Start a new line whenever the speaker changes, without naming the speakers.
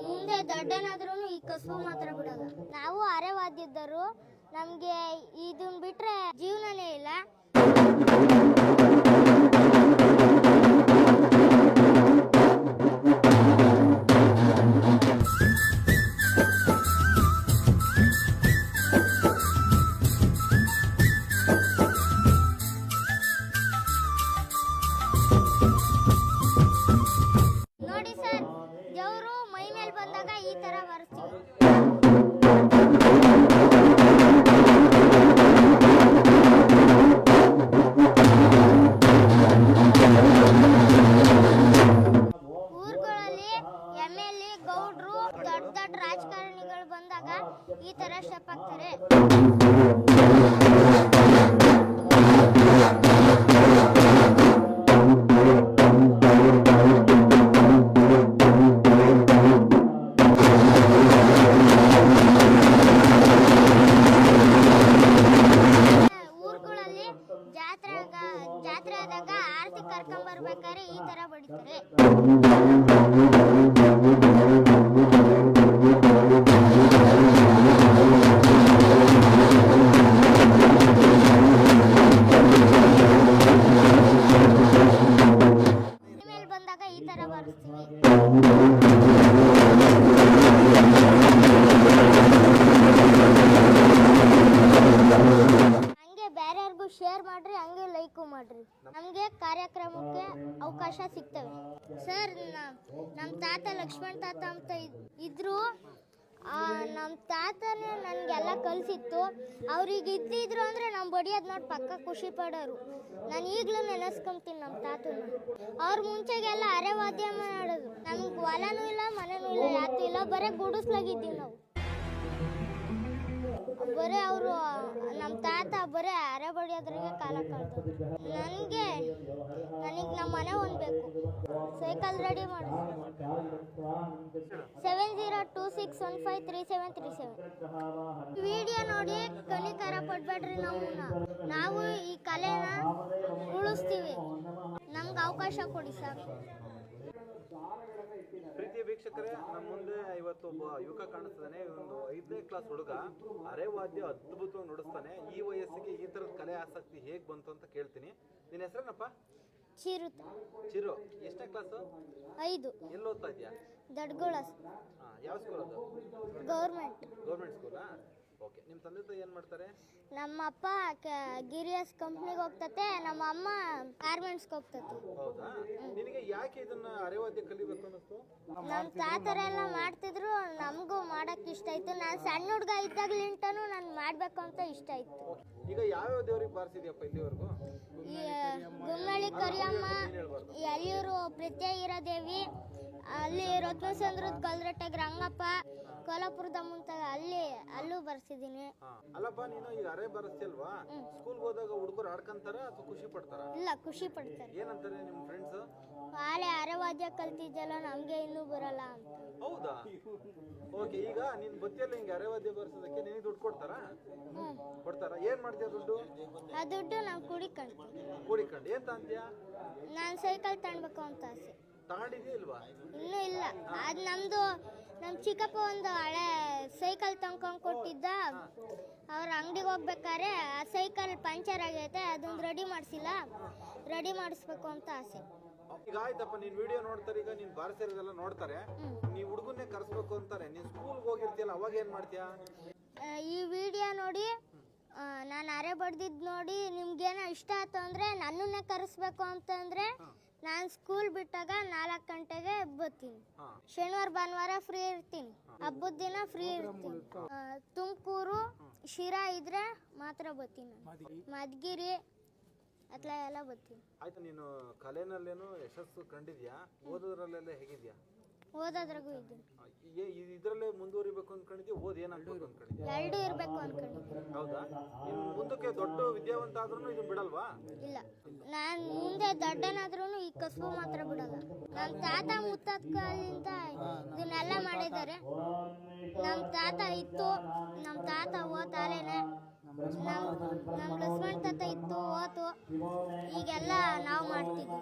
ಮುಂದೆ ದೊಡ್ಡನಾದ್ರೂ ಈ ಕಸಬು ಮಾತ್ರ ಬಿಡಲ್ಲ. ನಾವು ಅರೆವಾದ್ಯದರು, ನಮಗೆ ಇದನ್ನ ಬಿಟ್ರೆ ಜೀವನನೇ ಇಲ್ಲ. ನೋಡಿ ಸರ್, ದೇವರು ಮೈ ಮೇಲೆ ಬಂದಾಗ ಈ ತರ ಬರ್ತೀವಿ. ಊರುಗಳಲ್ಲಿ MLA ಗೌಡ್ರು ದೊಡ್ಡ ದೊಡ್ಡ ರಾಜಕಾರಣಿಗಳು ಬಂದಾಗ ಈ ತರ ಸ್ಟೆಪ್ ಹಾಕ್ತಾರೆ. ಊರುಗಳಲ್ಲಿ ಜಾತ್ರೆ ಆದಾಗ ಆರತಿ ಕರ್ಕೊಂಡ್ ಬರ್ಬೇಕಾದ್ರೆ ಈ ತರ ಬಡಿತಾರೆ. ಮೇಲೆ ಬಂದಾಗ ಈ ತರ ಬರ್ಸ್ತೀವಿ. ಹಂಗೆ ಬೇರೆಯವ್ರಿಗೂ ಶೇರ್ ಮಾಡ್ರಿ, ಹಂಗೆ ಲೈಕು ಮಾಡ್ರಿ. ನಮ್ಗೆ ಕಾರ್ಯಕ್ರಮಕ್ಕೆ ಅವಕಾಶ ಸಿಗ್ತವೆ. ಸರ್, ನಮ್ಮ ತಾತ ಲಕ್ಷ್ಮಣ್ ತಾತ ಅಂತ ಇದ್ರು. ನಮ್ಮ ತಾತನೇ ನನಗೆಲ್ಲ ಕಲಿಸಿತ್ತು. ಅವ್ರಿಗೆ ಇದ್ದಿದ್ರು ಅಂದರೆ ನಮ್ಮ ಬಡಿಯೋದು ನೋಡಿ ಪಕ್ಕ ಖುಷಿ ಪಡೋರು. ನಾನು ಈಗಲೂ ನೆನೆಸ್ಕೊಂತೀನಿ ನಮ್ಮ ತಾತನ. ಅವ್ರ ಮುಂಚೆಗೆಲ್ಲ ಅರೆವಾದ್ಯ ಮಾಡೋದು. ನಮ್ಗೆ ಹೊಲನೂ ಇಲ್ಲ, ಮನೆನೂ ಇಲ್ಲ, ಯಾತೂ ಇಲ್ಲ, ಬರೀ ಗುಡಿಸ್ಲಾಗಿದ್ದೀವಿ ನಾವು. ಬರೀ ಅವರು ನಮ್ಮ ತಾತ ಬರೀ ಅರೆ ಬಡಿಯೋದ್ರಾಗೆ ಕಾಲ ಕಳೆದು. ನನಗೆ ನಮ್ಮ ಮನೆ ಒಂದು ಬೇಕು. ಸೈಕಲ್ ರೆಡಿ ಮಾಡಿ 7026153737. ವಿಡಿಯೋ ನೋಡಿ ಕನಿಕರ ಪಡ್ಬೇಡ್ರಿ. ನಾವು ಈ ಕಲೆನ ಉಳಿಸ್ತೀವಿ. ನಮ್ಗೆ ಅವಕಾಶ ಕೊಡಿ ಸರ್.
ಪ್ರೀತಿಯ ವೀಕ್ಷಕರೇ, ನಮ್ಮ ಮುಂದೆ ಇವತ್ತು ಒಬ್ಬ ಯುವಕ ಕಾಣಿಸ್ತಾನೆ. ಒಂದು 5ನೇ ಕ್ಲಾಸ್ ಹುಡುಗ ಅರೆವಾದ್ಯ ಅದ್ಭುತವಾಗಿ ನುಡಿಸ್ತಾನೆ. ಈ ವಯಸ್ಸಿಗೆ ಈ ತರದ ಕಲೆ ಆಸಕ್ತಿ ಹೇಗ್ ಬಂತು ಅಂತ ಕೇಳ್ತೀನಿ. ನಿನ್ನ ಹೆಸರೇನಪ್ಪ?
ಚಿರು.
ಎಷ್ಟನೇ ಕ್ಲಾಸು?
5.
ಎಲ್ಲಿ ಓದ್ತಾ ಇದೆಯಾ?
ದಡ್ಗೋಳ.
ಯಾವ ಸ್ಕೂಲ್ ಅದು?
ಗೌರ್ಮೆಂಟ್
ಸ್ಕೂಲಾ? ಓಕೆ. ನಿಮ್ಮ ತಂದೆ ತಾಯಿ ಏನ್ ಮಾಡ್ತಾರೆ?
ನಮ್ಮ ಅಪ್ಪ ಗಿರಿಯಸ್ ಕಂಪ್ನಿಗೆ ಹೋಗ್ತತೆ, ನಮ್ಮ ಅಮ್ಮ ಗಾರ್ಮೆಂಟ್ಸ್ಗೆ ಹೋಗ್ತತೆ.
ಹೌದಾ? ನಿನಗೆ ಯಾಕೆ ಇದನ್ನ ಅರೆವಾದ್ಯ ಕಲಿಬೇಕು ಅನ್ನಿಸ್ತು?
ನಮ್ಮ ತಾತರೆಲ್ಲ ಮಾಡ್ತಿದ್ರು, ನಮಗೂ ಮಾಡಕ್ ಇಷ್ಟ ಆಯ್ತು. ನಾನು ಸಣ್ಣ ಹುಡುಗ ಇದ್ದಾಗ್ಲಿಂಟನು ನಾನು ಮಾಡ್ಬೇಕು ಅಂತ ಇಷ್ಟ ಆಯ್ತು.
ಈಗ ಯಾವ್ಯಾವ ದೇವ್ರಿಗೆ ಬಾರಿಸಿದ್ಯಪ್ಪ ಇಲ್ಲಿವರೆಗೂ?
ಈ ಗುಮ್ಮಳ್ಳಿ ಕರಿಯಮ್ಮ, ಎಲ್ಲಿಯೂರು ಪ್ರತ್ಯೇಗಿರೋ ದೇವಿ, ಅಲ್ಲಿ ರತ್ನಚಂದ್ರದ ಗಲ್ರಟ್ಟೆಗ್ ರಂಗಪ್ಪ, ಕೋಲಾಪುರದ ಮುಂತ ಅಲ್ಲೂ ಬರ್ಸಿದೀನಿ.
ಅಲ್ಲಪ್ಪ, ನೀನು ಈಗ ಅರೆ ಬರ್ಸ್ತಿಲ್ವಾ? ಸ್ಕೂಲ್ಗೆ ಹೋದಾಗ ಹುಡುಗರು ಆಡ್ಕಂತಾರ ಅಥವಾ ಖುಷಿ ಪಡ್ತಾರ?
ಇಲ್ಲ, ಖುಷಿ ಪಡ್ತಾರೆ.
ಏನಂತಾರೆ ನಿಮ್ಮ ಫ್ರೆಂಡ್ಸ್?
ಆಲೆ ಅರೆವಾದ್ಯ ಕಲ್ತಿದ್ದಲ್ಲ, ನಮ್ಗೆ ಇನ್ನೂ ಬರಲ್ಲ ಅಂತ.
ಹೌದಾ? ಓಕೆ. ಈಗ ನಿನ್ ಬತ್ತಿಯಲ್ಲಿ ಹಿಂಗೆ ಅರೆವಾದ್ಯ ಬರ್ಸೋದಕ್ಕೆ ನಿನಗೆ ದುಡ್ಡು ಕೊಡ್ತಾರಾ? ಏನ್ ಮಾಡ್ತೀಯ ದುಡ್ಡು?
ಆ ದುಡ್ಡು ನಾವು ಕೂಡಿಕೊಂಡು
ಏನ್ ತಂದ್ಯಾ?
ನಾನು ಸೈಕಲ್ ತಗೊಳ್ಬೇಕು ಅಂತ ಆಸೆ.
ತಗೊಂಡಿದ್ಯಾ ಇಲ್ವಾ?
ಇನ್ನೂ ಇಲ್ಲ. ಅದು ನಮ್ಮ ಚಿಕ್ಕಪ್ಪ ಒಂದು ಹಳೆ ಸೈಕಲ್ ತಗೊಂಡ್ ಕೊಟ್ಟಿದ್ದ. ಅವ್ರ ಅಂಗಡಿಗೆ ಹೋಗ್ಬೇಕಾದ್ರೆ ಆ ಸೈಕಲ್ ಪಂಚರ್ ಆಗೈತೆ, ಅದನ್ನ ರೆಡಿ ಮಾಡಿಸ್ಬೇಕು ಅಂತ ಆಸೆ.
ಈಗ ಆಯ್ತಪ್ಪ, ನೀನ್ ವಿಡಿಯೋ ನೋಡ್ತಾರೆ, ಈಗ ನೀನ್ ಬಾರಿಸಿರೋದೆಲ್ಲ ನೋಡ್ತಾರೆ, ನೀವ್ ಹುಡುಗನ್ನೇ ಕರ್ಸ್ಬೇಕು ಅಂತಾರೆ. ನೀನ್ ಸ್ಕೂಲ್ಗೆ ಹೋಗಿರ್ತೀಯಲ್ಲ, ಅವಾಗ ಏನ್ ಮಾಡ್ತೀಯ?
ಈ ವಿಡಿಯೋ ನೋಡಿ, ನಾನು ಅರೆ ಬಡ್ದಿದ್ದು ನೋಡಿ ನಿಮ್ಗೇನೋ ಇಷ್ಟ ಆಯ್ತು ಅಂದರೆ ನನ್ನನ್ನೇ ಕರೆಸ್ಬೇಕು ಅಂತಂದರೆ ನಾನು ಸ್ಕೂಲ್ ಬಿಟ್ಟಾಗ 4 ಗಂಟೆಗೆ ಬರ್ತೀನಿ. ಶನಿವಾರ ಭಾನುವಾರ ಫ್ರೀ ಇರ್ತೀನಿ, ಹಬ್ಬದ ದಿನ ಫ್ರೀ ಇರ್ತೀನಿ. ತುಮಕೂರು ಶಿರಾ ಇದ್ರೆ ಮಾತ್ರ ಬರ್ತೀನಿ. ಮಧುಗಿರಿ ಅತ್ಲ ಎಲ್ಲ ಬರ್ತೀನಿ.
ಆಯ್ತು, ನೀನು ಕಲೆನಲ್ಲೇನು ಯಶಸ್ಸು ಕಂಡಿದ್ಯಾ? ಓದೋದ್ರಲ್ಲೆಲ್ಲ ಹೇಗಿದ್ಯಾ?
ಓದೋದ್ರಾಗೂ ಇದ್ದೀನಿ.
ಇದ್ರಲ್ಲೇ ಮುಂದುವರಿಬೇಕು ಅನ್ಕೊಂಡಿದ್ಯಾ? ಏನಾಗ್ಬೇಕು ಅನ್ಕೊಂಡಿದ್ಯಾ?
ಎರಡೂ ಇರ್ಬೇಕು ಅನ್ಕೊಂಡಿದ್ದೆ.
ಹೌದಾ? ನೀನು ಮುಂದಕ್ಕೆ ದೊಡ್ಡ ವಿದ್ಯಾವಂತ ಆದ್ರೂ ಇದು ಬಿಡಲ್ವಾ?
ಇಲ್ಲ, ನಾನು ಮುಂದೆ ದೊಡ್ಡನಾದ್ರೂ ಈ ಕಸಬು ಮಾತ್ರ ಬಿಡಲ್ಲ. ನಮ್ಮ ತಾತ ಮುತ್ತಾತ್ಕಾಲಿಂದ ಇದನ್ನೆಲ್ಲ ಮಾಡಿದ್ದಾರೆ. ನಮ್ಮ ತಾತ ಇತ್ತು, ನಮ್ಮ ತಾತ ಓತಾಲೇನೆ. ನಮ್ಮ ಲಕ್ಷ್ಮಣ್ ತಾತ ಇತ್ತು, ಓತು. ಈಗೆಲ್ಲ ನಾವು ಮಾಡ್ತಿದ್ವಿ.